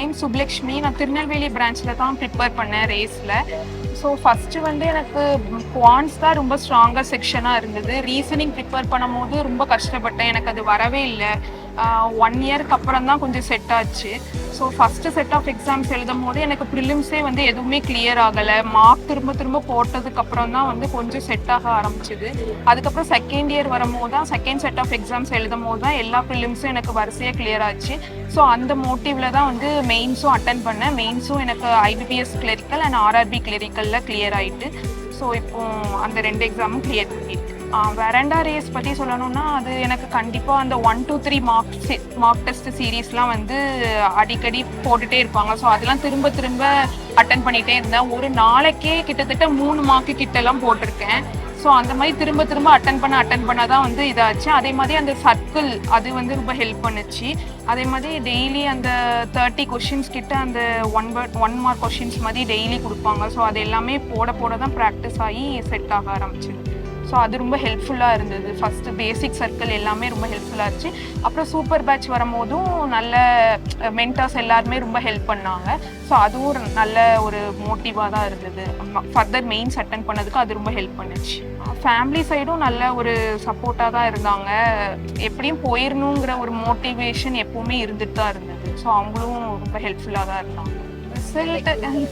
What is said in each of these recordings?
Name Lakshmi. நான் திருநெல்வேலி பிரான்ச்சில் தான் prepare பண்ணேன் ரேஸில். ஸோ ஃபஸ்ட்டு வந்து எனக்கு குவான்ஸ் தான் ரொம்ப ஸ்ட்ராங்காக செக்ஷனாக இருந்தது. ரீசனிங் ப்ரிப்பேர் பண்ணும் போது ரொம்ப கஷ்டப்பட்டேன், எனக்கு அது வரவே இல்லை. 1 இயருக்கு அப்புறம் தான் கொஞ்சம் செட் ஆச்சு. So first set of exams எழுதும் போது எனக்கு ப்ரிலிம்ஸே வந்து எதுவுமே கிளியர் ஆகலை. மார்க் திரும்ப திரும்ப போட்டதுக்கப்புறம் தான் வந்து கொஞ்சம் செட் ஆக ஆரம்பிச்சிது. அதுக்கப்புறம் செகண்ட் இயர் வரும்போது தான் செகண்ட் செட் ஆஃப் எக்ஸாம்ஸ் எழுதும் போது தான் எல்லா ப்ரிலிம்ஸும் எனக்கு வரிசையாக கிளியர் ஆச்சு. ஸோ அந்த மோட்டிவில் தான் வந்து மெயின்ஸும் அட்டன் பண்ணேன். மெயின்ஸும் எனக்கு IBPS கிளரிக்கல் அண்ட் RRB கிளரிக்கலில் கிளியர் ஆகிட்டு, ஸோ இப்போது அந்த 2 எக்ஸாமும் கிளியர் பண்ணியிருக்கேன். வெராண்டா ரேஸ் பற்றி சொல்லணும்னா அது எனக்கு கண்டிப்பாக அந்த 1 to 3 மார்க் டெஸ்ட் சீரீஸ்லாம் வந்து அடிக்கடி போட்டுகிட்டே இருப்பாங்க. ஸோ அதெல்லாம் திரும்ப திரும்ப அட்டன் பண்ணிகிட்டே இருந்தேன். ஒரு நாளைக்கே கிட்டத்தட்ட 3 மார்க்கு கிட்டலாம் போட்டிருக்கேன். ஸோ அந்த மாதிரி திரும்ப திரும்ப அட்டன் பண்ண தான் வந்து இதாச்சு. அதே மாதிரி அந்த சர்க்கிள் அது வந்து ரொம்ப ஹெல்ப் பண்ணுச்சு. அதே மாதிரி டெய்லி அந்த 30 கொஷின்ஸ் கிட்ட அந்த 1 மார்க் கொஷின்ஸ் மாதிரி டெய்லி கொடுப்பாங்க. ஸோ அது எல்லாமே போட தான் ப்ராக்டிஸ் ஆகி செட் ஆக ஆரம்பிச்சிது. ஸோ அது ரொம்ப ஹெல்ப்ஃபுல்லாக இருந்தது. ஃபஸ்ட்டு பேசிக் சர்க்கிள் எல்லாமே ரொம்ப ஹெல்ப்ஃபுல்லாக இருந்துச்சு. அப்புறம் சூப்பர் பேட்ச் வரும்போதும் நல்ல மென்டர்ஸ் எல்லாருமே ரொம்ப ஹெல்ப் பண்ணாங்க. ஸோ அதுவும் நல்ல ஒரு மோட்டிவாக தான் இருந்தது. ஃபர்தர் மெயின்ஸ் அட்டன் பண்ணதுக்கு அது ரொம்ப ஹெல்ப் பண்ணுச்சு. ஃபேமிலி சைடும் நல்ல ஒரு சப்போர்ட்டாக தான் இருந்தாங்க. எப்படியும் போயிடணுங்கிற ஒரு மோட்டிவேஷன் எப்போவுமே இருந்துட்டு தான் இருந்தது. ஸோ அவங்களும் ரொம்ப ஹெல்ப்ஃபுல்லாக தான் இருந்தாங்க. ரிசல்ட்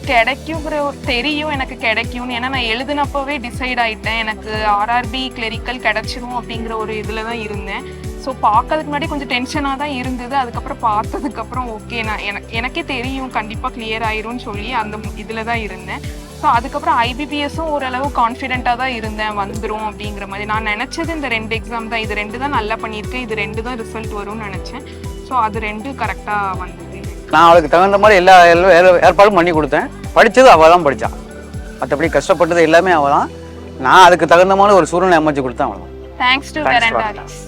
கிடைக்குங்கிற தெரியும், எனக்கு கிடைக்கும்னு. ஏன்னா நான் எழுதினப்பவே டிசைட் ஆகிட்டேன், எனக்கு RRB கிளரிக்கல் கிடைச்சிரும் அப்படிங்கிற ஒரு இதில் தான் இருந்தேன். ஸோ பார்க்கறதுக்கு முன்னாடி கொஞ்சம் டென்ஷனாக தான் இருந்தது. அதுக்கப்புறம் பார்த்ததுக்கப்புறம் ஓகே, நான் எனக்கே தெரியும் கண்டிப்பாக கிளியர் ஆயிரும்னு சொல்லி அந்த இதில் தான் இருந்தேன். ஸோ அதுக்கப்புறம் IBPSும் ஓரளவு கான்ஃபிடென்ட்டாக தான் இருந்தேன், வந்துடும் அப்படிங்கிற மாதிரி. நான் நினச்சது இந்த 2 எக்ஸாம் தான், இது 2 தான் நல்லா பண்ணியிருக்கேன், இது 2 தான் ரிசல்ட் வரும்னு நினச்சேன். ஸோ அது 2 கரெக்டாக வந்தது. நான் அவளுக்கு தகுந்த மாதிரி எல்லா ஏற்பாடும் பண்ணி கொடுத்தேன். படித்தது அவள் தான் படித்தான், மற்றபடி கஷ்டப்பட்டது எல்லாமே அவள் தான். நான் அதுக்கு தகுந்த மாதிரி ஒரு சூழ்நிலை அமைச்சு கொடுத்தேன், அவள் தான். Thanks to veranda race.